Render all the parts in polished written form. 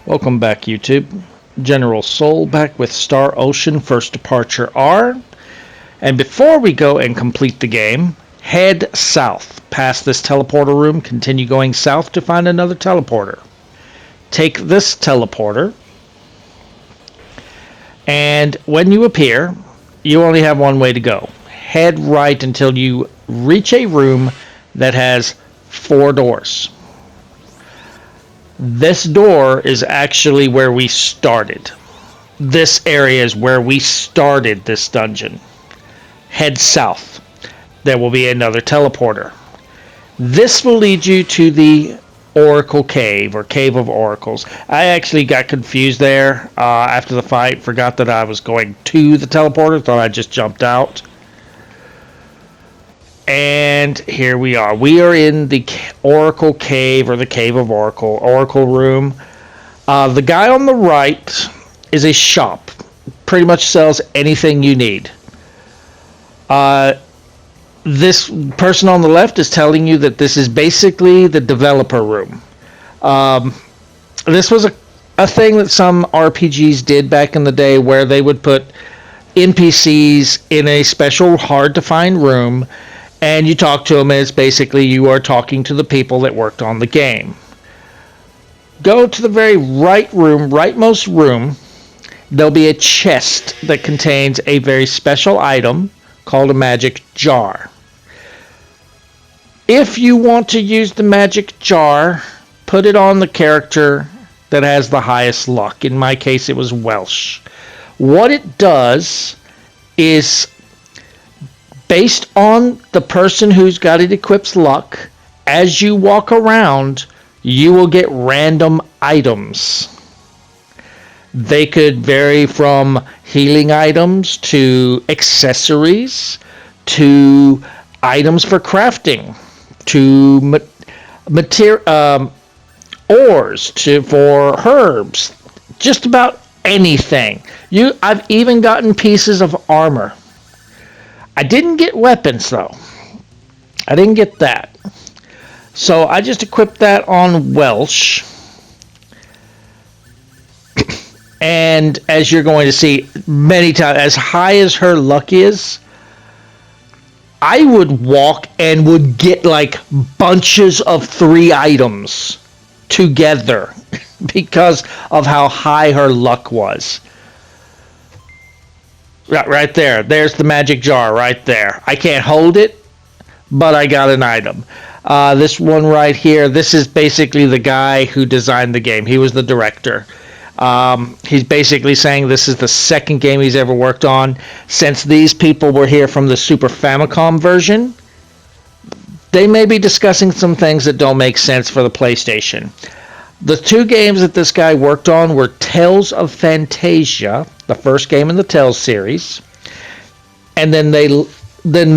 Welcome back, YouTube. General Soul back with Star Ocean First Departure R. And before we go and complete the game, head south. Past this teleporter room, continue going south to find another teleporter. Take this teleporter, and when you appear, you only have one way to go. Head right until you reach a room that has 4 doors. This door is actually where we started. This area is where we started this dungeon. Head south. There will be another teleporter. This will lead you to the Oracle Cave, or Cave of Oracles. I actually got confused there after the fight. Forgot that I was going to the teleporter. Thought I just jumped out. And here we are. We are in the Oracle Cave, or the Cave of Oracle room. The guy on the right is a shop. Pretty much sells anything you need. This person on the left is telling you that this is basically the developer room. This was a thing that some RPGs did back in the day, where they would put NPCs in a special hard-to-find room, and you talk to them, and it's basically you are talking to the people that worked on the game. Go to the very rightmost room. There'll be a chest that contains a very special item called a magic jar. If you want to use the magic jar, put it on the character that has the highest luck. In my case, it was Welsh. What it does is, based on the person who's got it equipped luck, as you walk around, you will get random items. They could vary from healing items to accessories to items for crafting to ores for herbs. Just about anything. I've even gotten pieces of armor. I didn't get weapons, though. I didn't get that. So I just equipped that on Welsh. And as you're going to see many times, as high as her luck is, I would walk and would get like bunches of 3 items together because of how high her luck was. Right there. There's the magic jar right there. I can't hold it, but I got an item. This one right here, this is basically the guy who designed the game. He was the director. He's basically saying this is the second game he's ever worked on. Since these people were here from the Super Famicom version, they may be discussing some things that don't make sense for the PlayStation. The 2 games that this guy worked on were Tales of Fantasia, the first game in the Tales series, and then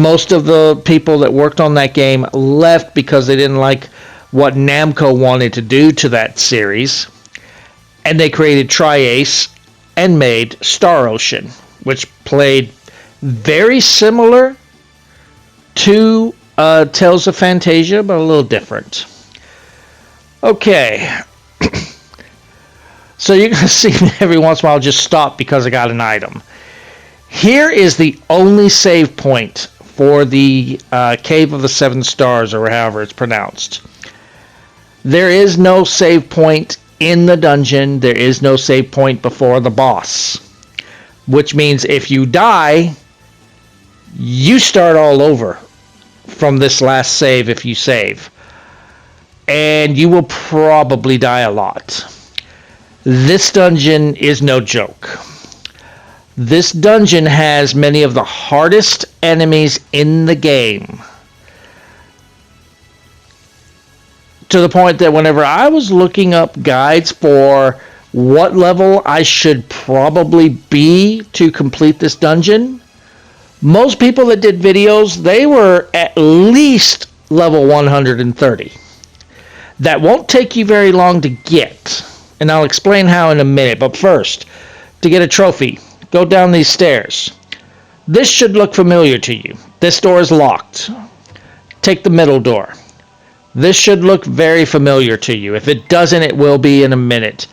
most of the people that worked on that game left because they didn't like what Namco wanted to do to that series, and they created Tri-Ace and made Star Ocean, which played very similar to Tales of Fantasia, but a little different. Okay. So you're going to see me every once in a while just stop because I got an item. Here is the only save point for the Cave of the 7 Stars, or however it's pronounced. There is no save point in the dungeon. There is no save point before the boss. Which means if you die, you start all over from this last save if you save. And you will probably die a lot. This dungeon is no joke. This dungeon has many of the hardest enemies in the game. To the point that whenever I was looking up guides for what level I should probably be to complete this dungeon, most people that did videos, they were at least level 130. That won't take you very long to get, and I'll explain how in a minute. But first, to get a trophy, go down these stairs. This should look familiar to you. This door is locked. Take the middle door. This should look very familiar to you. If it doesn't, it will be in a minute.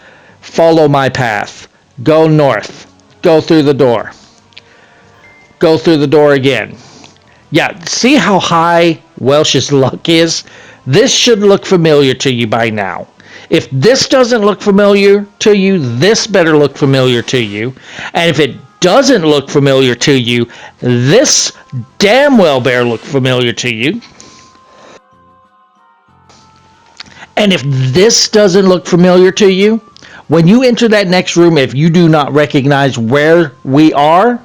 Follow my path. Go north. Go through the door. Go through the door again. Yeah, see how high Welsh's luck is? This should look familiar to you by now. If this doesn't look familiar to you, this better look familiar to you. And if it doesn't look familiar to you, this damn well better look familiar to you. And if this doesn't look familiar to you, when you enter that next room, if you do not recognize where we are,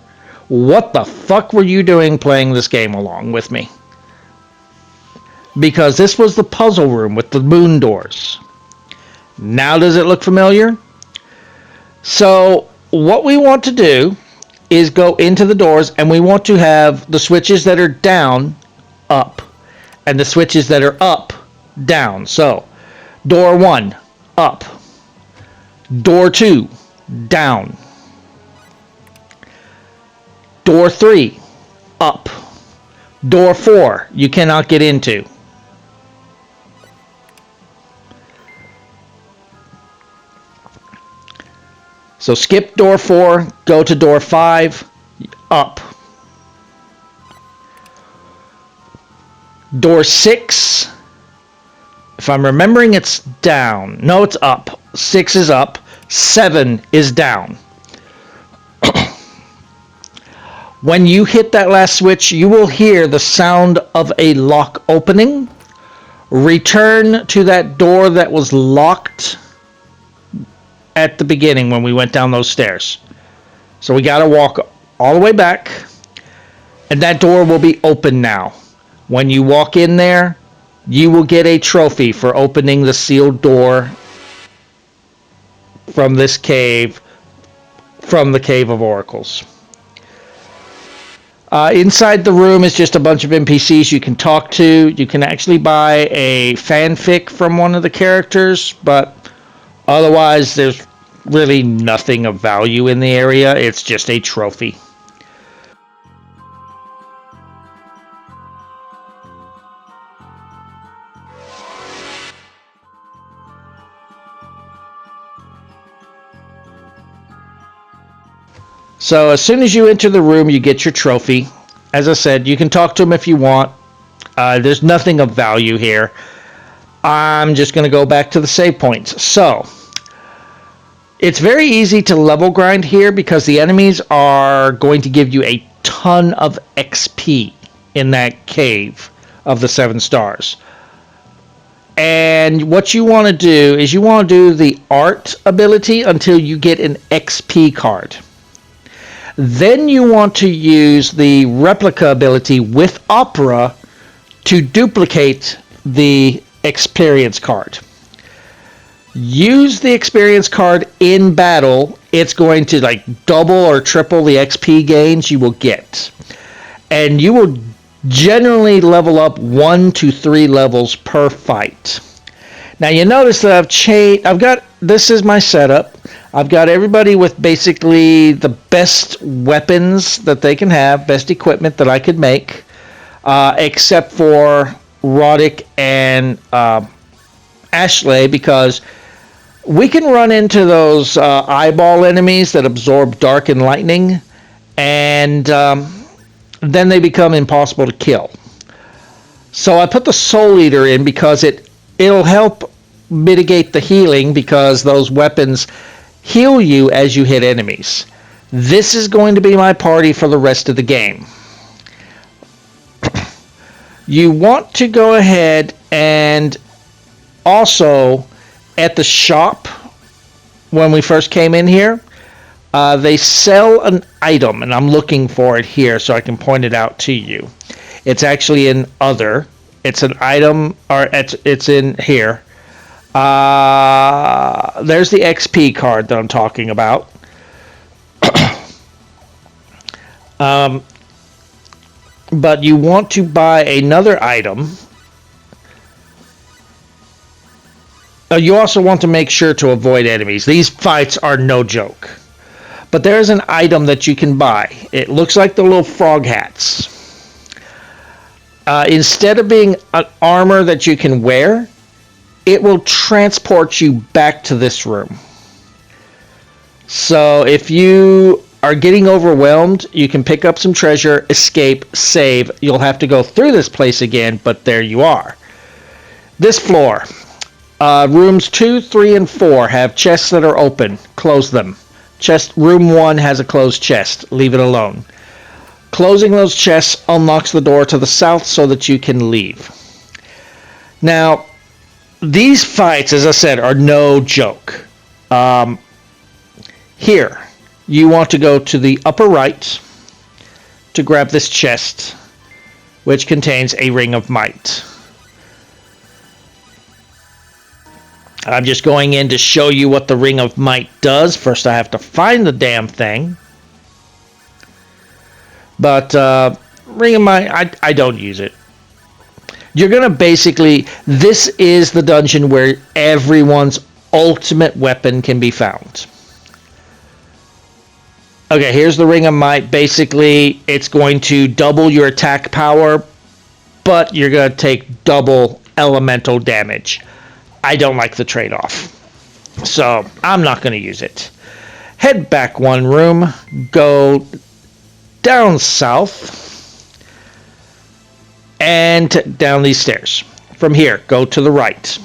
what the fuck were you doing playing this game along with me? Because this was the puzzle room with the moon doors. Now does it look familiar? So what we want to do is go into the doors, and we want to have the switches that are down, up, and the switches that are up, down. So door 1, up. Door 2, down. Door 3, up. Door 4, you cannot get into. So skip door 4, go to door 5, up. Door 6, if I'm remembering, it's down. No, it's up. 6 is up. 7 is down. When you hit that last switch, you will hear the sound of a lock opening. Return to that door that was locked at the beginning when we went down those stairs. So we got to walk all the way back, and that door will be open now. When you walk in there, you will get a trophy for opening the sealed door from this cave, from the Cave of Oracles. Inside the room is just a bunch of NPCs you can talk to. You can actually buy a fanfic from one of the characters, but otherwise there's really nothing of value in the area. It's just a trophy. So as soon as you enter the room, you get your trophy. As I said, you can talk to them if you want. There's nothing of value here. I'm just going to go back to the save points. So it's very easy to level grind here because the enemies are going to give you a ton of XP in that cave of the 7 stars. And what you want to do is you want to do the art ability until you get an XP card. Then you want to use the replica ability with Opera to duplicate the experience card. Use the experience card in battle. It's going to like double or triple the XP gains you will get. And you will generally level up 1 to 3 levels per fight. Now you notice that this is my setup. I've got everybody with basically the best weapons that they can have, best equipment that I could make, except for Roddick and Ashley, because we can run into those eyeball enemies that absorb dark and lightning, and then they become impossible to kill. So I put the Soul Eater in because it'll help mitigate the healing, because those weapons heal you as you hit enemies. This is going to be my party for the rest of the game. You want to go ahead and also at the shop, when we first came in here, they sell an item, and I'm looking for it here so I can point it out to you. It's actually in other. It's an item, or it's in here. There's the XP card that I'm talking about. But you want to buy another item. You also want to make sure to avoid enemies. These fights are no joke. But there's an item that you can buy. It looks like the little frog hats. Instead of being an armor that you can wear, it will transport you back to this room. So if you are getting overwhelmed, you can pick up some treasure, escape, save. You'll have to go through this place again, but there you are. This floor. Rooms 2, 3, and 4 have chests that are open. Close them. Room 1 has a closed chest. Leave it alone. Closing those chests unlocks the door to the south so that you can leave. Now, these fights, as I said, are no joke. Here, you want to go to the upper right to grab this chest, which contains a ring of might. I'm just going in to show you what the ring of might does. First, I have to find the damn thing. But ring of might, I don't use it. You're going to basically, this is the dungeon where everyone's ultimate weapon can be found. Okay, here's the ring of might. Basically, it's going to double your attack power, but you're going to take double elemental damage. I don't like the trade-off, so I'm not going to use it. Head back one room, go down south, and down these stairs. From here, go to the right.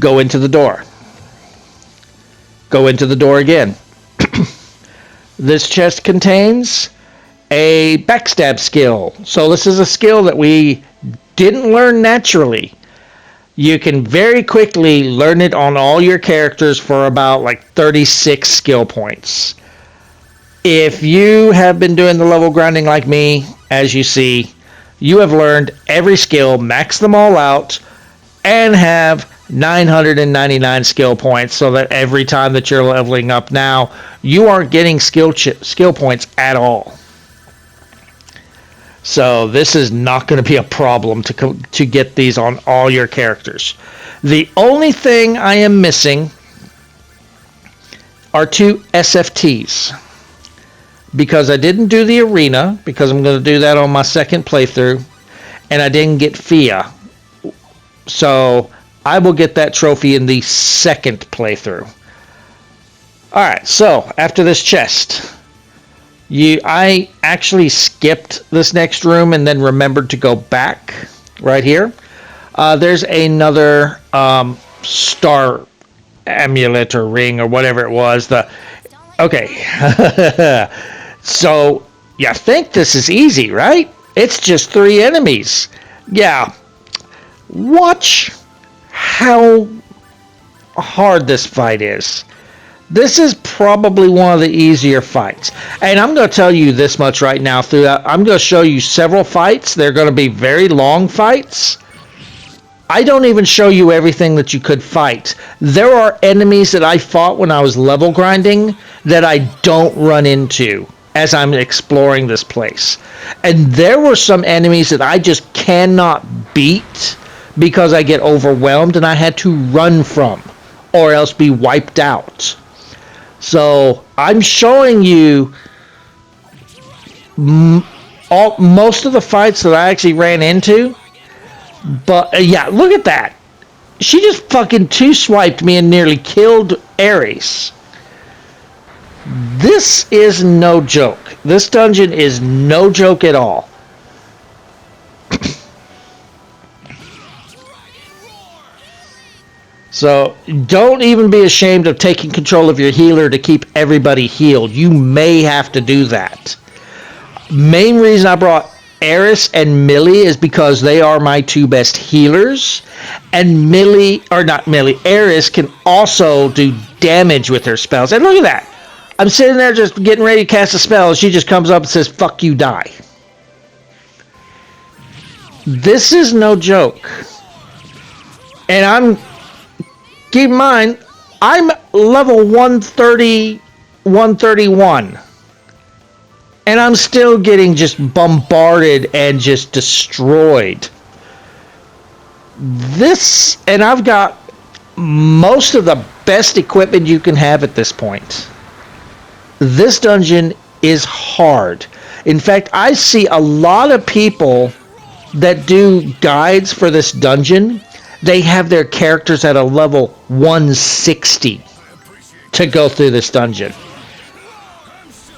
Go into the door. Go into the door again. This chest contains a backstab skill. So this is a skill that we didn't learn naturally. You can very quickly learn it on all your characters for about like 36 skill points. If you have been doing the level grinding like me, as you see, you have learned every skill, maxed them all out, and have 999 skill points, so that every time that you're leveling up now, you aren't getting skill points at all. So this is not going to be a problem to get these on all your characters. The only thing I am missing are 2 SFTs. Because I didn't do the arena, because I'm going to do that on my second playthrough, and I didn't get Fia. So I will get that trophy in the second playthrough. Alright, so after this chest, I actually skipped this next room and then remembered to go back right here. There's another star amulet or ring or whatever it was. Okay. So you think this is easy, right? It's just 3 enemies. Yeah. Watch how hard this fight is. This is probably one of the easier fights. And I'm going to tell you this much right now. I'm going to show you several fights. They're going to be very long fights. I don't even show you everything that you could fight. There are enemies that I fought when I was level grinding that I don't run into as I'm exploring this place. And there were some enemies that I just cannot beat because I get overwhelmed and I had to run from or else be wiped out. So I'm showing you most of the fights that I actually ran into. But yeah, look at that. She just fucking 2-swiped me and nearly killed Ares. This is no joke. This dungeon is no joke at all. So don't even be ashamed of taking control of your healer to keep everybody healed. You may have to do that. Main reason I brought Eris and Millie is because they are my 2 best healers. And Eris can also do damage with her spells. And look at that. I'm sitting there just getting ready to cast a spell, and she just comes up and says, "Fuck you, die." This is no joke. And keep in mind, I'm level 130, 131. And I'm still getting just bombarded and just destroyed. And I've got most of the best equipment you can have at this point. This dungeon is hard. In fact, I see a lot of people that do guides for this dungeon. They have their characters at a level 160. to go through this dungeon.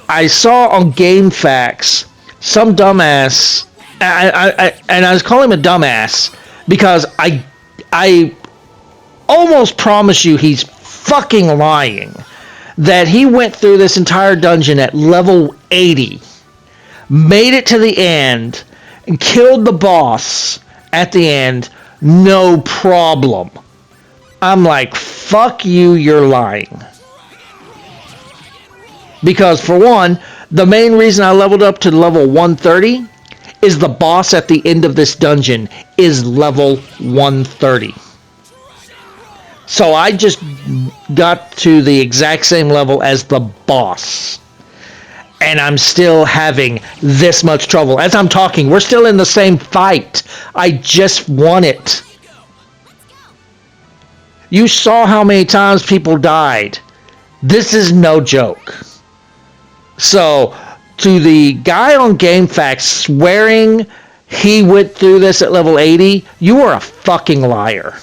I saw on GameFAQs some dumbass, and I was calling him a dumbass because I almost promise you he's fucking lying, that he went through this entire dungeon at level 80, made it to the end, and killed the boss at the end, no problem. I'm like, fuck you, you're lying. Because for one, the main reason I leveled up to level 130 is the boss at the end of this dungeon is level 130. So I just got to the exact same level as the boss. And I'm still having this much trouble. As I'm talking, we're still in the same fight. I just won it. You saw how many times people died. This is no joke. So, to the guy on GameFAQs swearing he went through this at level 80, you are a fucking liar.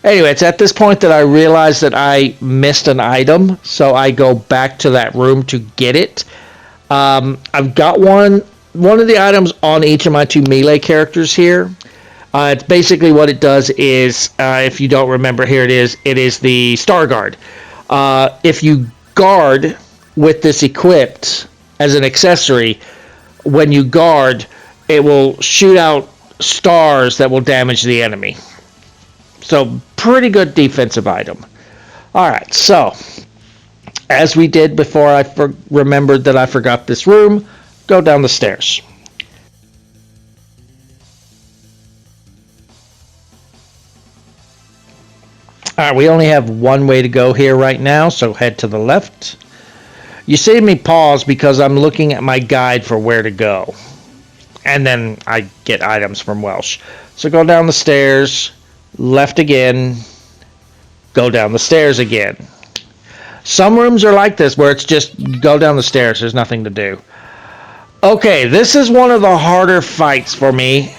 Anyway, it's at this point that I realize that I missed an item, so I go back to that room to get it. I've got one of the items on each of my two melee characters here. It's basically what it does is, if you don't remember, here it is the Star Guard. If you guard with this equipped as an accessory, when you guard, it will shoot out stars that will damage the enemy. So, pretty good defensive item. Alright, so, as we did before I remembered that I forgot this room, go down the stairs. Alright, we only have one way to go here right now, so head to the left. You see me pause because I'm looking at my guide for where to go. And then I get items from Welsh. So go down the stairs, left again, go down the stairs again. Some rooms are like this where it's just go down the stairs, there's nothing to do. Okay, this is one of the harder fights for me.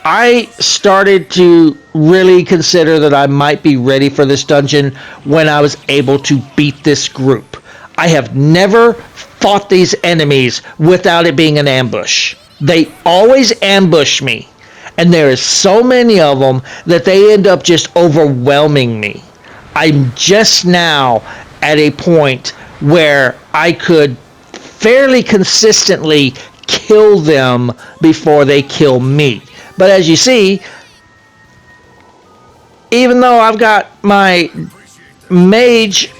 I started to really consider that I might be ready for this dungeon when I was able to beat this group. I have never fought these enemies without it being an ambush. They always ambush me. And there is so many of them that they end up just overwhelming me. I'm just now at a point where I could fairly consistently kill them before they kill me. But as you see, even though I've got my mage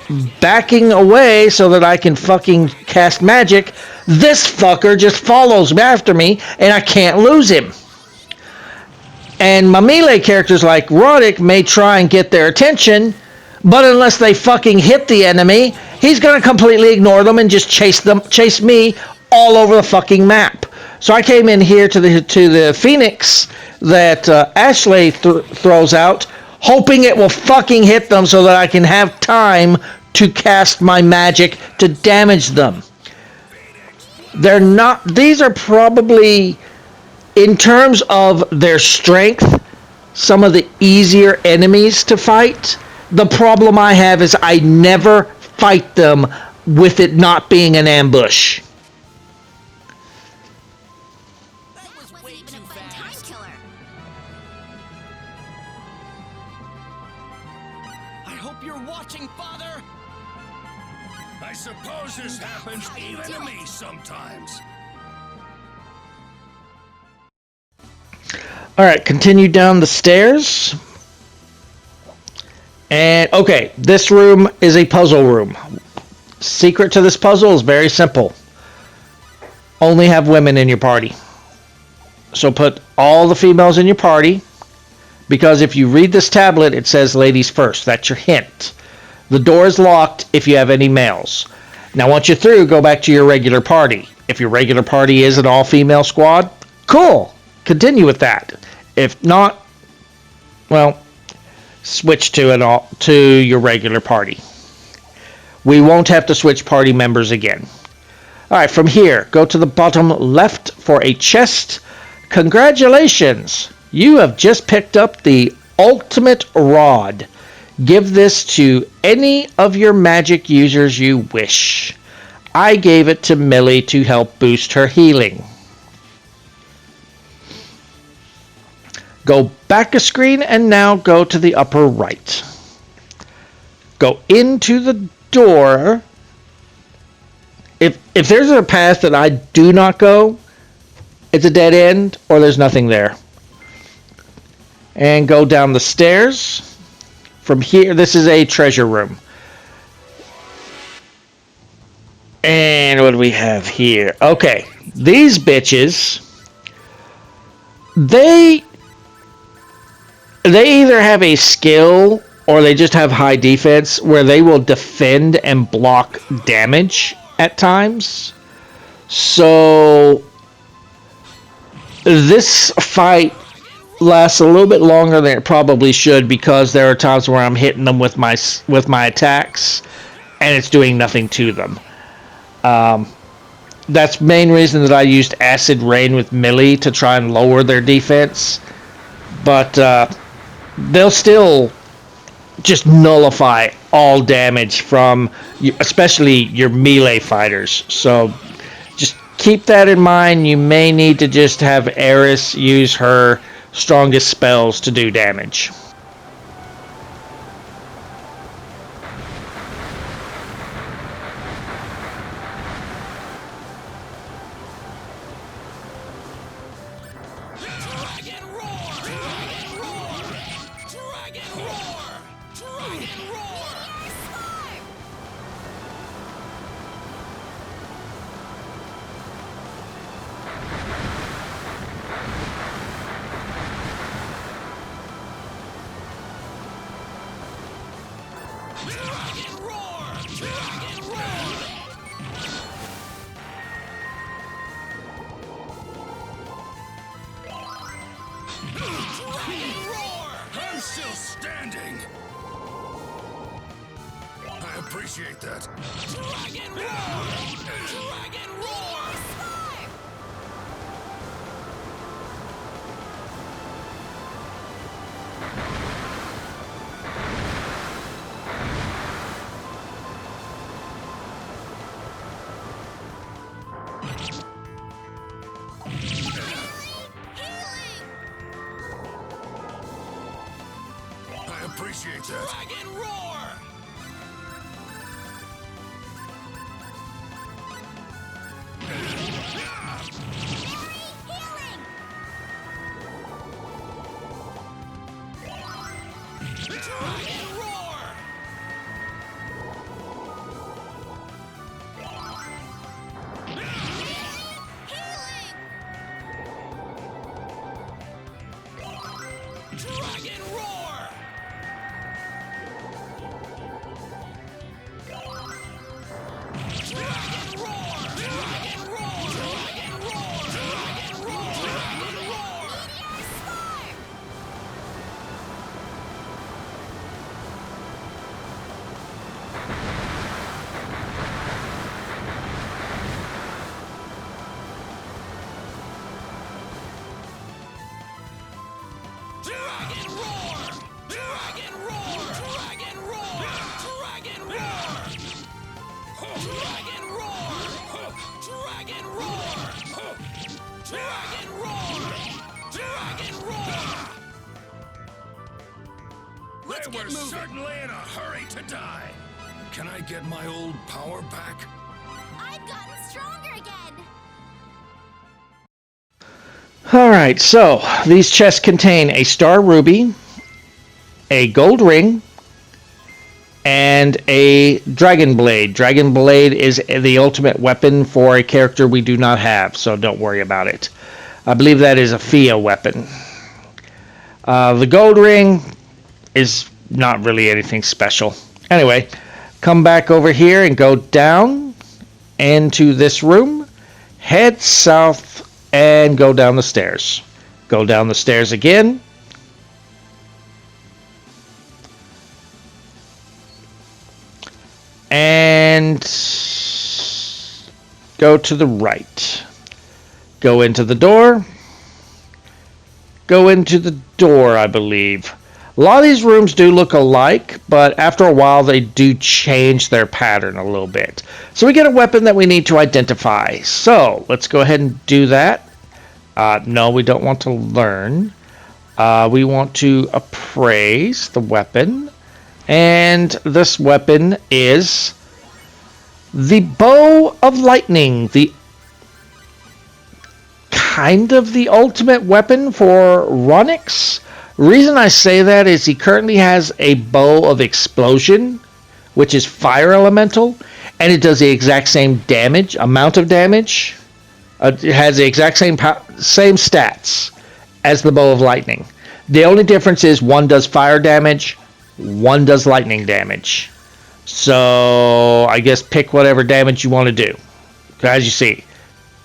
backing away so that I can fucking cast magic, this fucker just follows after me and I can't lose him. And my melee characters like Roddick may try and get their attention, but unless they fucking hit the enemy, he's gonna completely ignore them and just chase me all over the fucking map. So I came in here to the Phoenix that Ashley throws out, hoping it will fucking hit them so that I can have time to cast my magic to damage them. These are probably, in terms of their strength, some of the easier enemies to fight. The problem I have is I never fight them with it not being an ambush. Suppose this happens even to me sometimes. Alright, continue down the stairs. And, okay, this room is a puzzle room. Secret to this puzzle is very simple. Only have women in your party. So put all the females in your party, because if you read this tablet, it says ladies first. That's your hint. The door is locked if you have any males. Now, once you're through, go back to your regular party. If your regular party is an all-female squad, cool. Continue with that. If not, well, switch to your regular party. We won't have to switch party members again. All right, from here, go to the bottom left for a chest. Congratulations! You have just picked up the ultimate rod. Give this to any of your magic users you wish. I gave it to Millie to help boost her healing. Go back a screen and now go to the upper right. Go into the door. If there's a path that I do not go, it's a dead end or there's nothing there. And go down the stairs. From here, this is a treasure room. And what do we have here? Okay, these bitches, they either have a skill or they just have high defense where they will defend and block damage at times. So this fight lasts a little bit longer than it probably should because there are times where I'm hitting them with my attacks and it's doing nothing to them. That's the main reason that I used Acid Rain with Millie to try and lower their defense. But they'll still just nullify all damage from especially your melee fighters. So just keep that in mind. You may need to just have Eris use her strongest spells to do damage. I'm still standing. I appreciate that. Dragon roar! Dragon roar! Appreciate that. Dragon roar! Dragon roar! Dragon roar! We're certainly in a hurry to die. Can I get my old power back? I've gotten stronger again. Alright, so these chests contain a star ruby, a gold ring, and a dragon blade. Dragon blade is the ultimate weapon for a character we do not have, so don't worry about it. I believe that is a Fia weapon. The gold ring is not really anything special. Anyway, come back over here and go down into this room, head south, and go down the stairs. Go down the stairs again. And go to the right. Go into the door. Go into the door, I believe. A lot of these rooms do look alike, but after a while they do change their pattern a little bit. So we get a weapon that we need to identify. So let's go ahead and do that. No, we don't want to learn. We want to appraise the weapon. And this weapon is the Bow of Lightning, the kind of the ultimate weapon for Ronix. Reason I say that is he currently has a Bow of Explosion, which is fire elemental, and it does the exact same amount of damage. It has the exact same stats as the Bow of Lightning. The only difference is one does fire damage, one does lightning damage. So I guess pick whatever damage you want to do. As you see,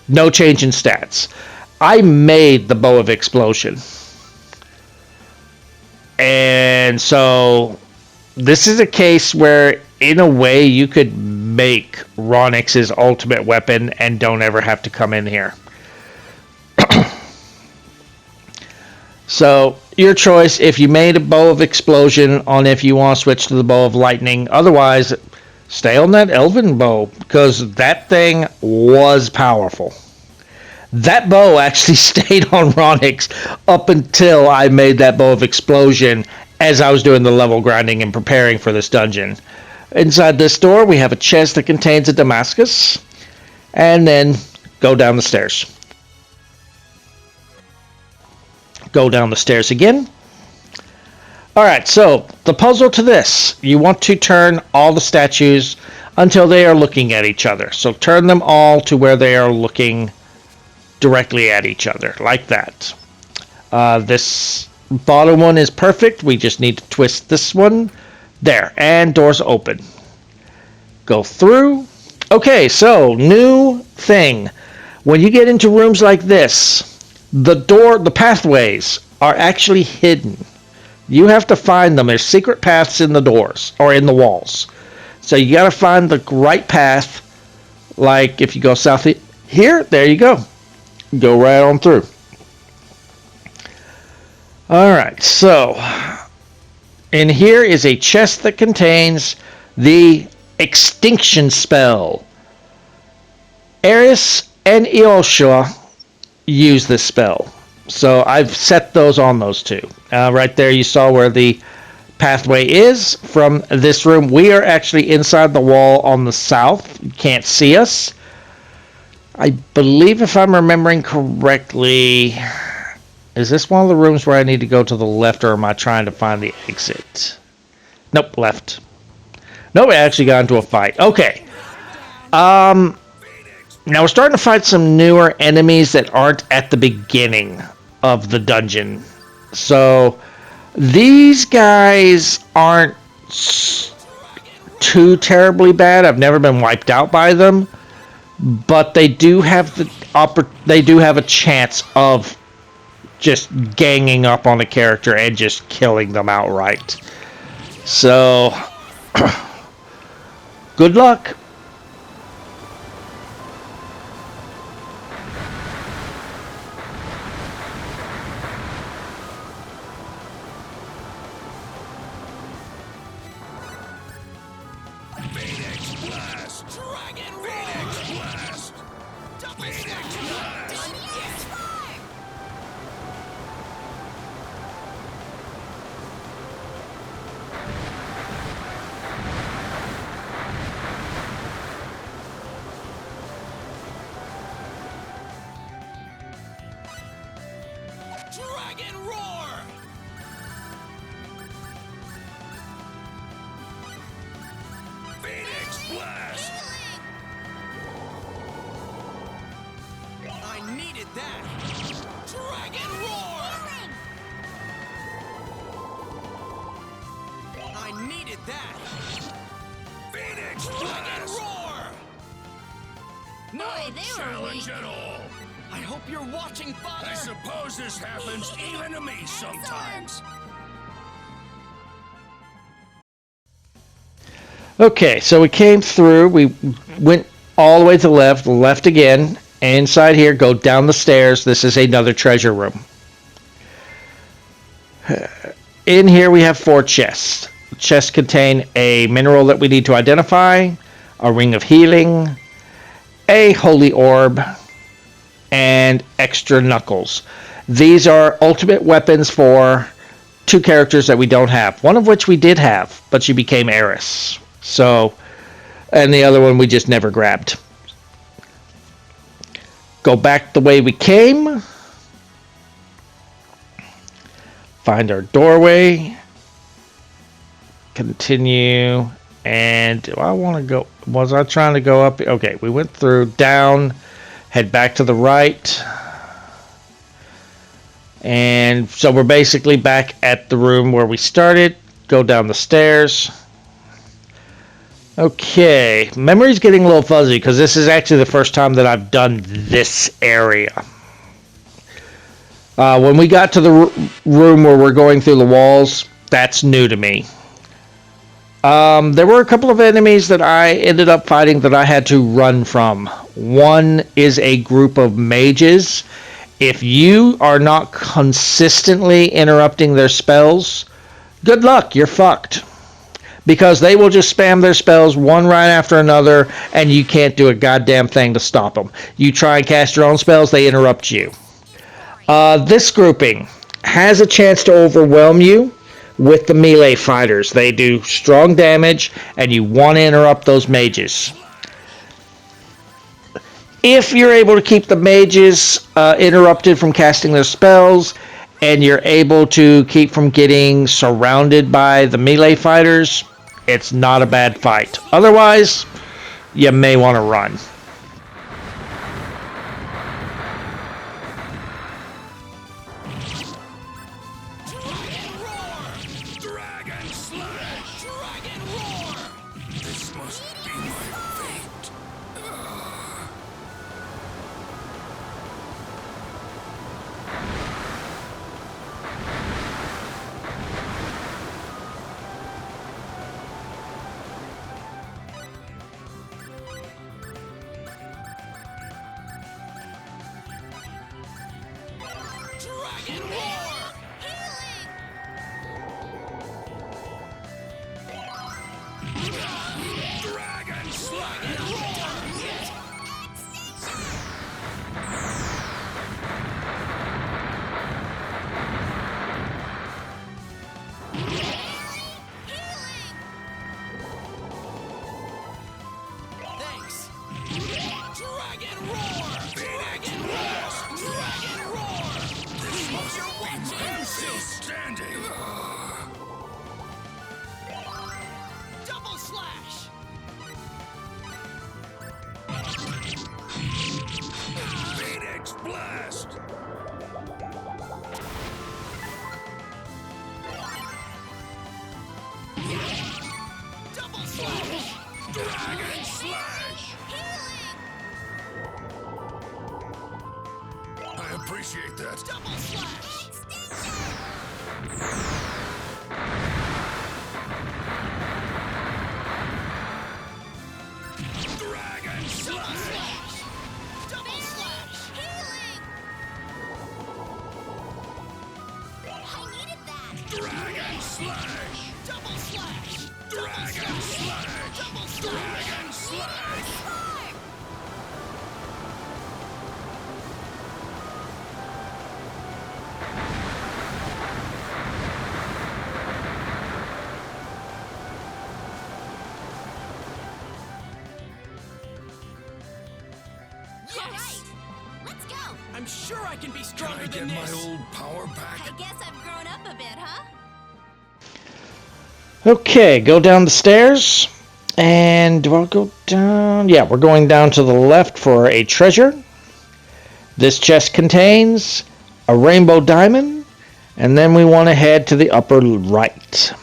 no change in stats. I made the Bow of Explosion. And so this is a case where, in a way, you could make Ronix's ultimate weapon and don't ever have to come in here. So, your choice if you made a Bow of Explosion on if you want to switch to the Bow of Lightning. Otherwise, stay on that Elven Bow, because that thing was powerful. That bow actually stayed on Ronix up until I made that Bow of Explosion as I was doing the level grinding and preparing for this dungeon. Inside this door, we have a chest that contains a Damascus. And then go down the stairs. Go down the stairs again. Alright, so the puzzle to this. You want to turn all the statues until they are looking at each other. So turn them all to where they are looking directly at each other, like that. This bottom one is perfect. We just need to twist this one. There, and doors open. Go through. Okay, so new thing. When you get into rooms like this, the pathways are actually hidden. You have to find them. There's secret paths in the doors, or in the walls. So you gotta find the right path. Like if you go south here, there you go. Go right on through. Alright, so in here is a chest that contains the extinction spell. Eris and Eosha use this spell. So I've set those on those two. Right there you saw where the pathway is from this room. We are actually inside the wall on the south. You can't see us. I believe if I'm remembering correctly, is this one of the rooms where I need to go to the left, or am I trying to find the exit? Nope, left. Nope, I actually got into a fight. Okay. Now we're starting to fight some newer enemies that aren't at the beginning of the dungeon. So these guys aren't too terribly bad. I've never been wiped out by them, but they do have a chance of just ganging up on a character and just killing them outright. So good luck. Dragon roar! Phoenix blast! I needed that! Dragon roar! I needed that! Phoenix blast! Dragon roar! No challenge at all! I hope you're watching, Father! I suppose this happens even to me sometimes. Okay, so we came through. We went all the way to the left again. Inside here, go down the stairs. This is another treasure room. In here we have 4 chests. The chests contain a mineral that we need to identify, a ring of healing, a holy orb, and extra knuckles. These are ultimate weapons for 2 characters that we don't have. One of which we did have, but she became heiress. So, and the other one we just never grabbed. Go back the way we came. Find our doorway. Continue. And do I want to go? Was I trying to go up? Okay, we went through, down, head back to the right. And so we're basically back at the room where we started. Go down the stairs. Okay, memory's getting a little fuzzy because this is actually the first time that I've done this area. When we got to the room where we're going through the walls, that's new to me. There were a couple of enemies that I ended up fighting that I had to run from. One is a group of mages. If you are not consistently interrupting their spells, good luck, you're fucked. Because they will just spam their spells one right after another, and you can't do a goddamn thing to stop them. You try and cast your own spells, they interrupt you. This grouping has a chance to overwhelm you with the melee fighters. They do strong damage, and you want to interrupt those mages. If you're able to keep the mages interrupted from casting their spells, and you're able to keep from getting surrounded by the melee fighters, it's not a bad fight. Otherwise, you may want to run. Dragon slash! Dragon roar! This must be my fate. Dragon roar! Dragon slash! Thanks. Dragon roar! Dragon roar! Dragon roar! This must be my still standing. Double slash! Phoenix blast! Double slash! Dragon slash! I appreciate that. Double slash! Dragon slash! Double slash! I needed that. Dragon slash! Double slash. Dragon slash! Double slash. Dragon slash! Spark. Yes! All right. Let's go. I'm sure I can be stronger than this. Can I get my old power back? I guess I've grown up a bit, huh? Okay, go down the stairs. And do I go down? Yeah, we're going down to the left for a treasure. This chest contains a rainbow diamond. And then we want to head to the upper right.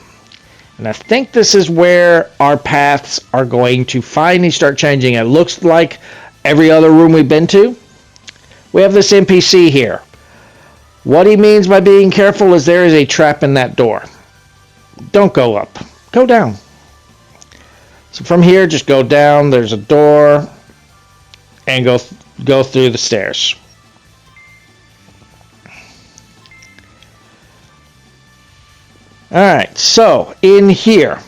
And I think this is where our paths are going to finally start changing. It looks like every other room we've been to. We have this NPC here. What he means by being careful is there is a trap in that door. Don't go up. Go down. So from here, just go down. There's a door. And go through the stairs. Alright, so in here,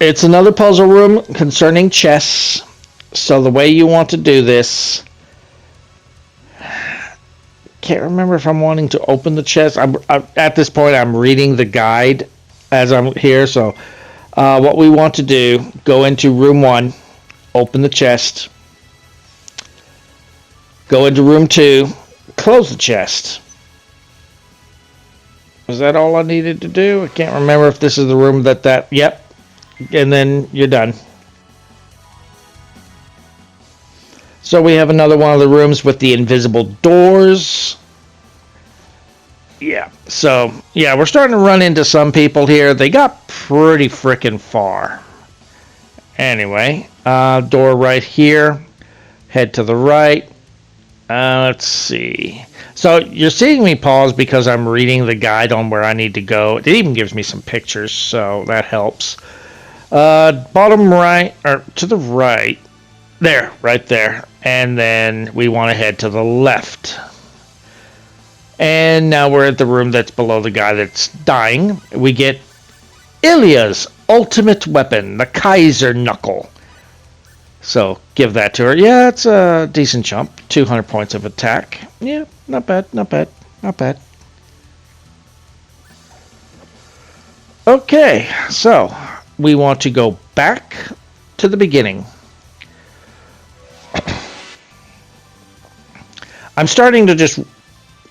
it's another puzzle room concerning chess. So the way you want to do this, can't remember if I'm wanting to open the chest. At this point, I'm reading the guide as I'm here. So what we want to do, go into room 1, open the chest, go into room 2, close the chest. Was that all I needed to do? I can't remember if this is the room yep. And then you're done. So we have another one of the rooms with the invisible doors. Yeah, so, yeah, we're starting to run into some people here. They got pretty freaking far. Anyway, door right here. Head to the right. Let's see. So you're seeing me pause because I'm reading the guide on where I need to go. It even gives me some pictures, so that helps. Bottom right, or to the right. There, right there. And then we want to head to the left. And now we're at the room that's below the guy that's dying. We get Ilya's ultimate weapon, the Kaiser Knuckle. So give that to her. Yeah, it's a decent jump. 200 points of attack. Yeah, not bad, not bad, not bad. Okay, so we want to go back to the beginning. I'm starting to just...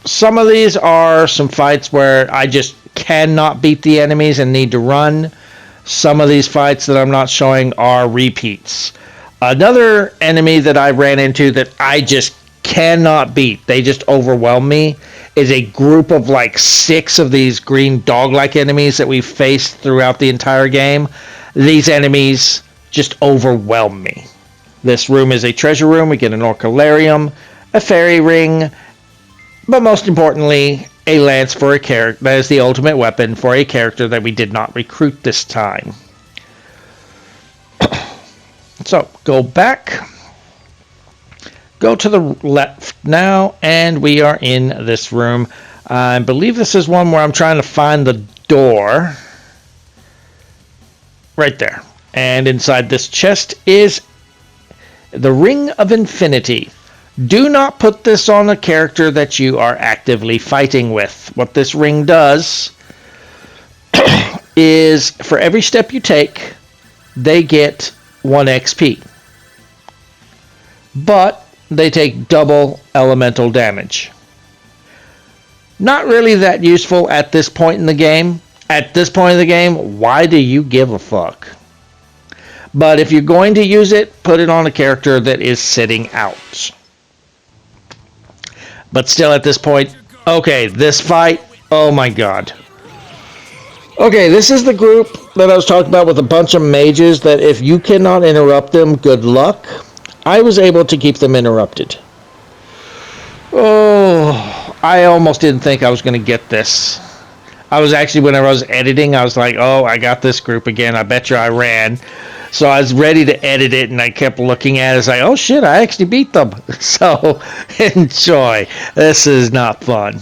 Some of these are some fights where I just cannot beat the enemies and need to run. Some of these fights that I'm not showing are repeats. Another enemy that I ran into that I just cannot beat, they just overwhelm me, is a group of like 6 of these green dog-like enemies that we've faced throughout the entire game. These enemies just overwhelm me. This room is a treasure room. We get an orchilarium, a fairy ring, but most importantly, a lance for a character. That is the ultimate weapon for a character that we did not recruit this time. So, go back. Go to the left now, and we are in this room. I believe this is one where I'm trying to find the door. Right there. And inside this chest is the Ring of Infinity. Do not put this on a character that you are actively fighting with. What this ring does is for every step you take, they get 1 XP. But they take double elemental damage. Not really that useful at this point in the game. At this point in the game, why do you give a fuck? But if you're going to use it, put it on a character that is sitting out. But still at this point, okay, this fight, oh my god. Okay, this is the group that I was talking about with a bunch of mages that if you cannot interrupt them, good luck. I was able to keep them interrupted. Oh, I almost didn't think I was going to get this. I was actually, whenever I was editing, I was like, oh, I got this group again. I bet you I ran. So I was ready to edit it, and I kept looking at it. It's like, oh shit, I actually beat them. So enjoy. This is not fun.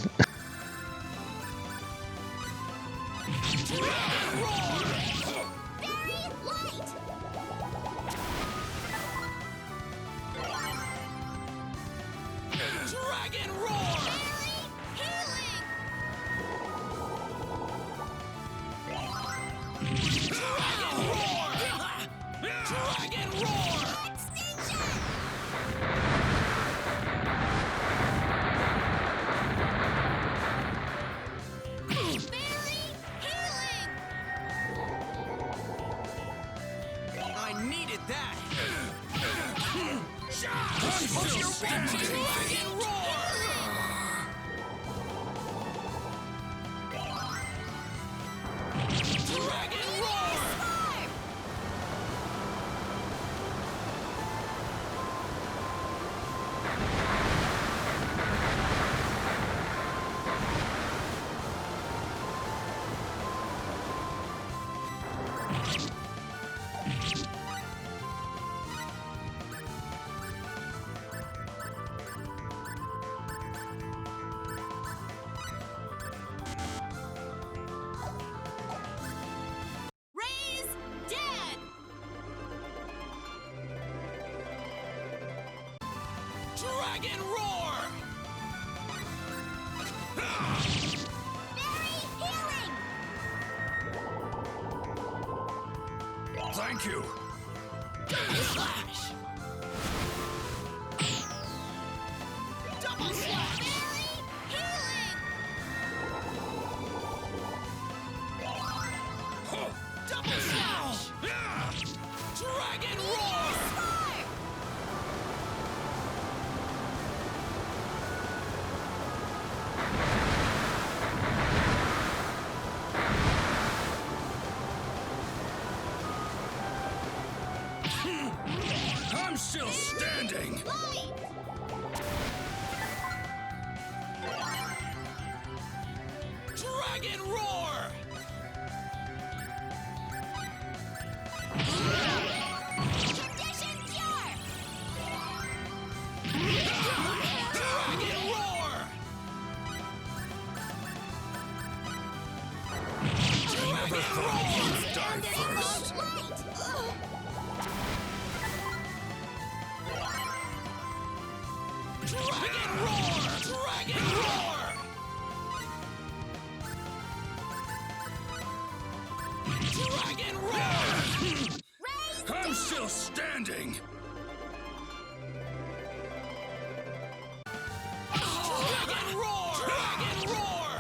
Thank you. Double slash. Double slash. Healing! Huh. Double slash. Yeah. Dragon roar. Spark! I'm still standing. Light! Dragon roar. Condition pure! Dragon roar. Never thought you'd die first. Light! Dragon roar. Dragon roar. Dragon roar. I'm still standing. Dragon roar. Dragon roar.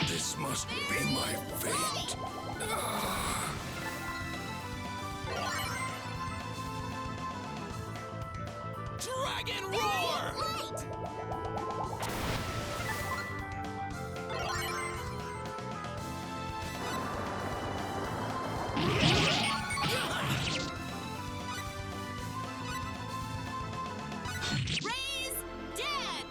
This must be my fate. Dragon roar. Light! Raise dead!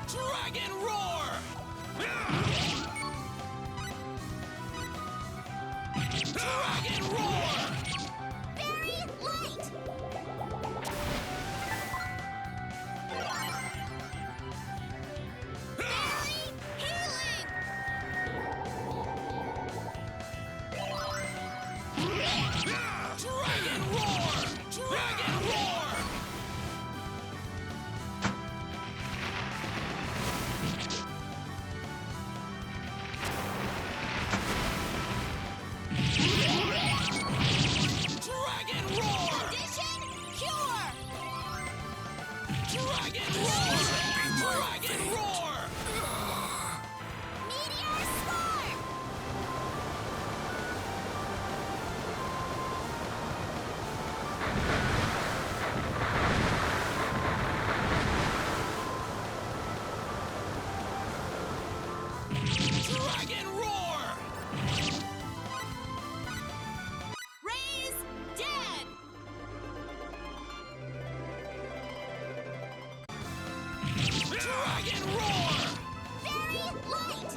Dragon roar. Dragon roar. Very light! Very healing! Dragon roar. Dragon roar. Dragon roar. Condition pure! Dragon roar. Dragon roar. Meteor swarm! Dragon roar. Raise dead! Dragon roar. Very light!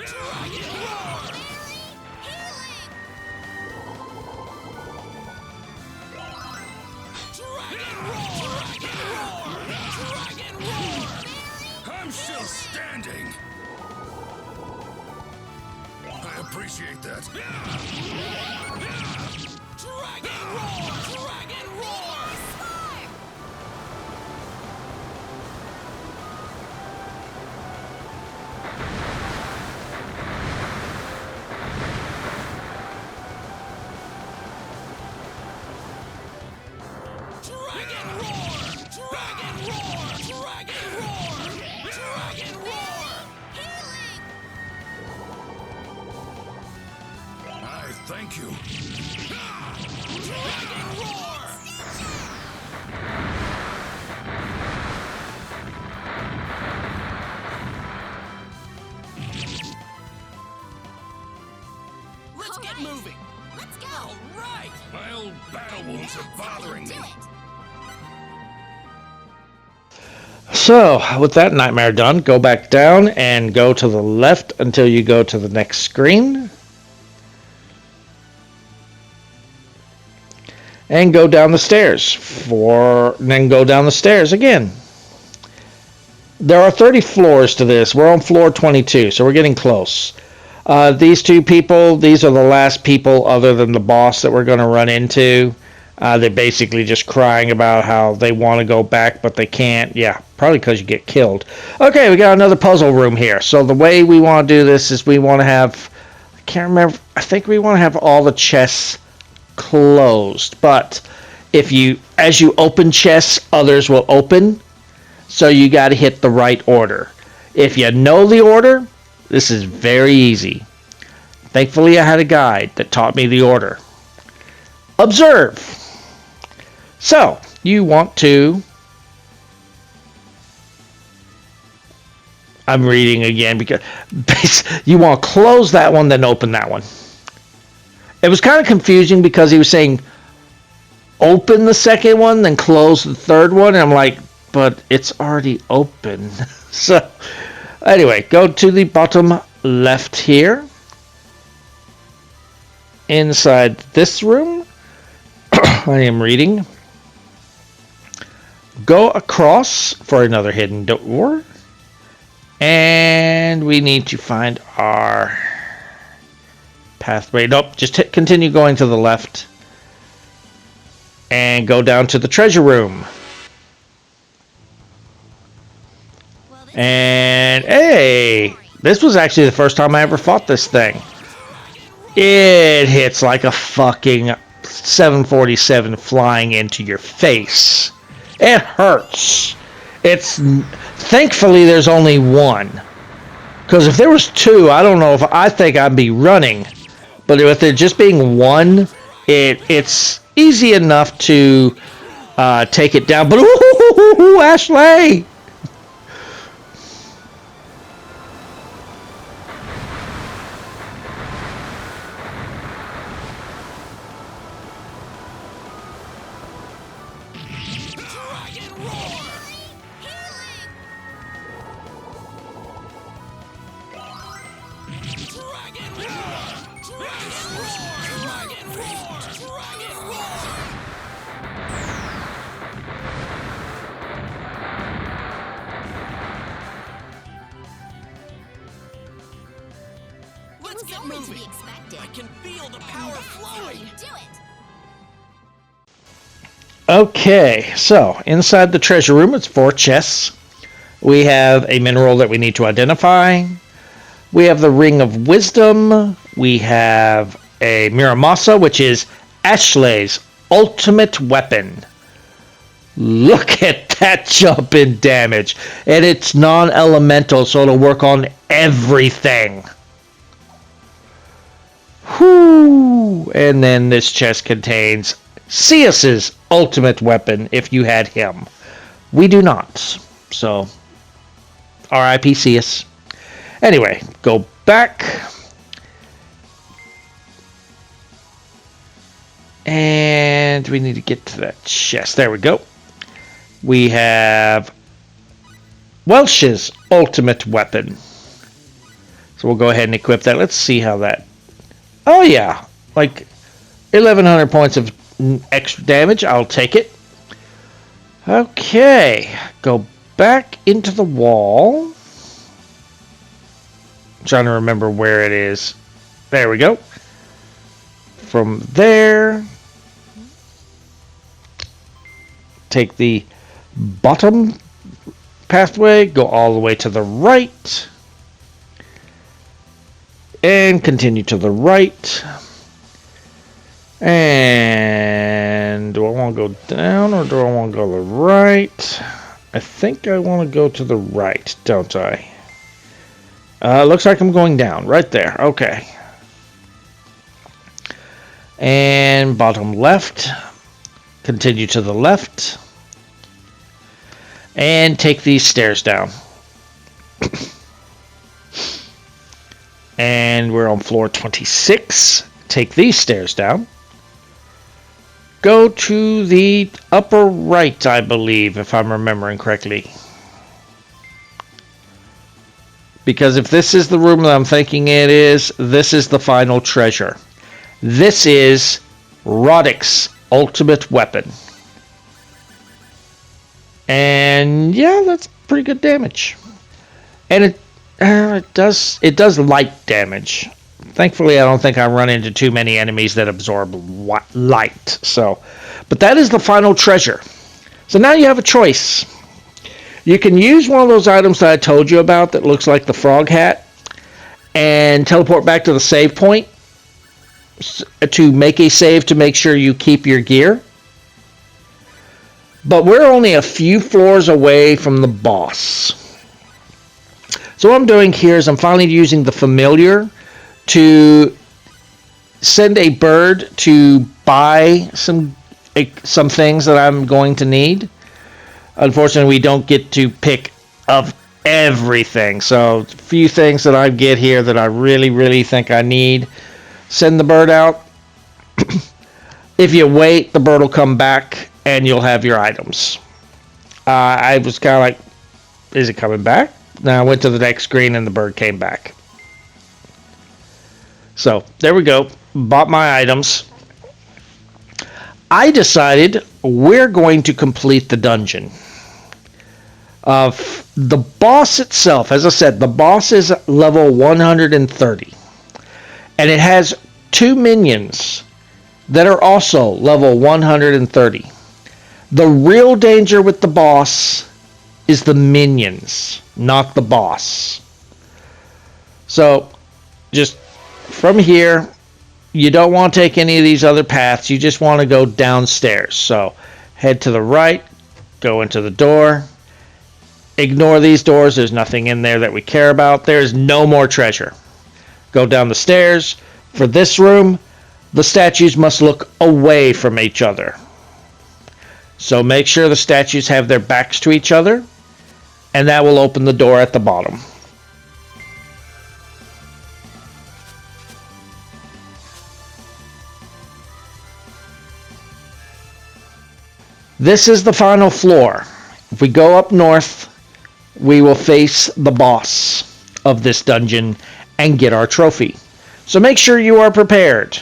Dragon roar. Very healing! Dragon roar. Dragon roar. Dragon roar. I'm still standing. I appreciate that. Dragon roar. Dragon roar. Spark! Dragon roar. Dragon roar. Dragon roar. Dragon roar. Healing! I thank you. Dragon roar. Let's get Alright. moving. Let's go! All right. My old battle wounds are bothering me. Do it! So, with that nightmare done, go back down and go to the left until you go to the next screen. and go down the stairs. Then go down the stairs again. There are 30 floors to this. We're on floor 22, so we're getting close. These two people, these are the last people other than the boss that we're going to run into. They're basically just crying about how they want to go back, but they can't. Yeah, probably because you get killed. Okay, we got another puzzle room here. So the way we want to do this is we want to have, I can't remember, I think we want to have all the chests closed. But as you open chests, others will open. So you got to hit the right order. If you know the order, this is very easy. Thankfully, I had a guide that taught me the order. Observe. So, you want to... I'm reading again because you want to close that one, then open that one. It was kind of confusing because he was saying open the second one, then close the third one. And I'm like, but it's already open. So, anyway, go to the bottom left here. Inside this room, I am reading. Go across for another hidden door. And we need to find our pathway. Nope, just continue going to the left. And go down to the treasure room. And hey, this was actually the first time I ever fought this thing. It hits like a fucking 747 flying into your face. It hurts. Thankfully there's only one. Because if there was two, I think I'd be running. But with there just being one, it's easy enough to take it down. But ooh, Ashley! Let's get moving. I can feel the power flowing. Do it. Okay, so inside the treasure room, it's 4 chests. We have a mineral that we need to identify. We have the Ring of Wisdom. We have a Miramasa, which is Ashley's ultimate weapon. Look at that jump in damage. And it's non-elemental, so it'll work on everything. Whoo! And then this chest contains Ceus's ultimate weapon, if you had him. We do not. So, R.I.P. Ceus. Anyway, go back. And we need to get to that chest. There we go. We have Welsh's ultimate weapon. So we'll go ahead and equip that. Let's see how that... Oh yeah, like 1,100 points of extra damage. I'll take it. Okay, go back into the wall. I'm trying to remember where it is. There we go. From there, take the bottom pathway, go all the way to the right, and continue to the right. And do I want to go down or do I want to go to the right? I think I want to go to the right, don't I? Looks like I'm going down right there. Okay. And bottom left, continue to the left, and take these stairs down. And we're on floor 26. Take these stairs down. Go to the upper right, I believe, if I'm remembering correctly. Because if this is the room that I'm thinking it is, this is the final treasure. This is Roddick's ultimate weapon. And yeah, that's pretty good damage. And it does light damage. Thankfully, I don't think I run into too many enemies that absorb light. So, but that is the final treasure. So now you have a choice. You can use one of those items that I told you about that looks like the frog hat and teleport back to the save point to make a save to make sure you keep your gear. But we're only a few floors away from the boss. So what I'm doing here is I'm finally using the familiar to send a bird to buy some things that I'm going to need. Unfortunately, we don't get to pick up everything. So a few things that I get here that I really, really think I need. Send the bird out. If you wait, the bird will come back and you'll have your items. I was kind of like, is it coming back? Now I went to the next screen and the bird came back. So there we go. Bought my items. I decided we're going to complete the dungeon. The boss itself, as I said, the boss is level 130. And it has 2 minions that are also level 130. The real danger with the boss is the minions, not the boss. So, just from here, you don't want to take any of these other paths. You just want to go downstairs. So, head to the right, go into the door. Ignore these doors. There's nothing in there that we care about. There's no more treasure. Go down the stairs. For this room, the statues must look away from each other. So make sure the statues have their backs to each other, and that will open the door at the bottom. This is the final floor. If we go up north, we will face the boss of this dungeon and get our trophy. So make sure you are prepared.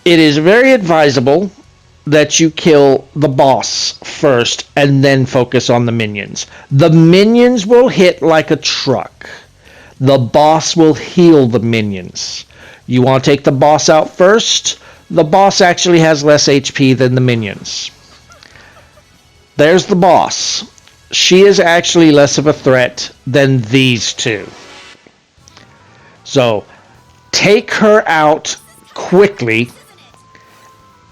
It is very advisable that you kill the boss first and then focus on the minions. The minions will hit like a truck. The boss will heal the minions. You want to take the boss out first? The boss actually has less HP than the minions. There's the boss. She is actually less of a threat than these two. So, take her out quickly,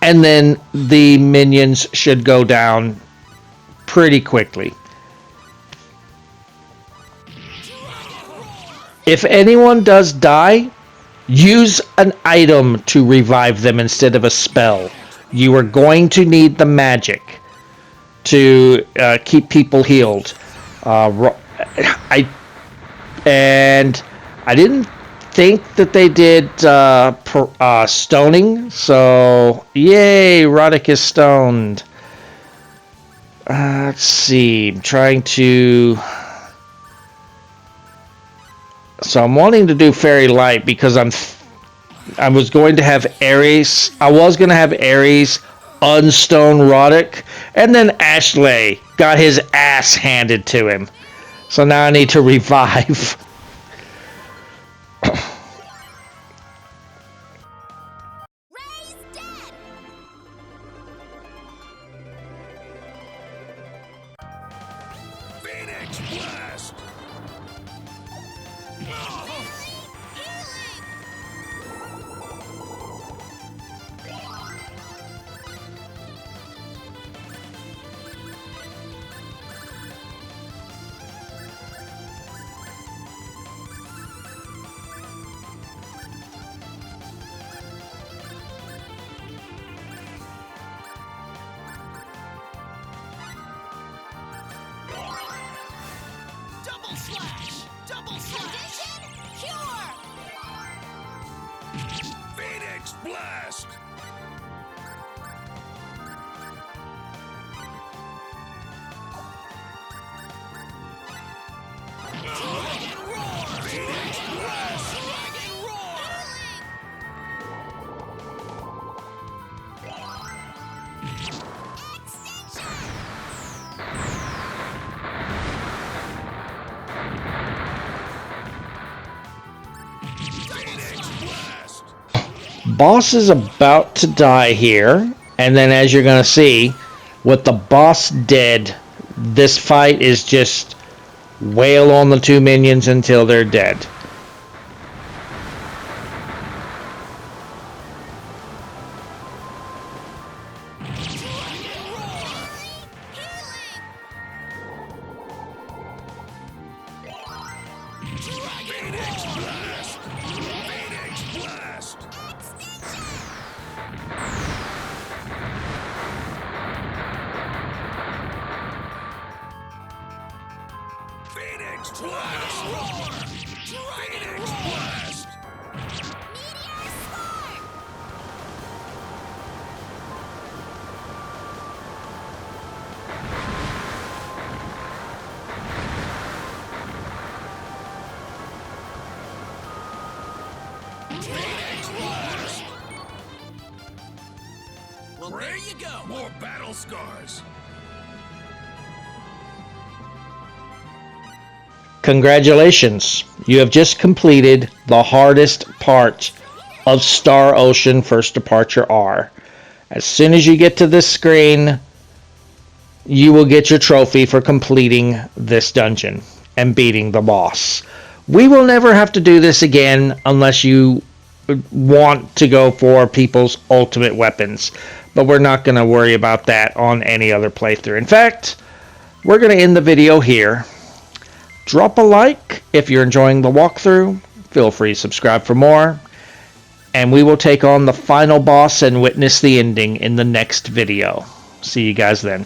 and then the minions should go down pretty quickly. If anyone does die, use an item to revive them instead of a spell. You are going to need the magic to keep people healed. I didn't think that they did stoning, so yay, Roddick is stoned. Let's see, I'm trying to... So I'm wanting to do Fairy Light because I was going to have Ares. I was going to have Ares unstone Roddick, and then Ashley got his ass handed to him. So now I need to revive. Ray's dead. Phoenix Blast! Double slash. Double slash. Condition cure. Phoenix Blast! Dragon Roar! Phoenix Blast! Dragon Roar! Boss is about to die here, and then as you're going to see, with the boss dead, this fight is just wail on the two minions until they're dead. Phoenix Blast! Phoenix Blast! Phoenix Blast! Phoenix Blast! Meteor Spark! Phoenix Blast! Well, there you go. More battle scars! Congratulations, you have just completed the hardest part of Star Ocean First Departure R. As soon as you get to this screen, you will get your trophy for completing this dungeon and beating the boss. We will never have to do this again unless you want to go for people's ultimate weapons, but we're not going to worry about that on any other playthrough. In fact, we're going to end the video here. Drop a like if you're enjoying the walkthrough. Feel free to subscribe for more. And we will take on the final boss and witness the ending in the next video. See you guys then.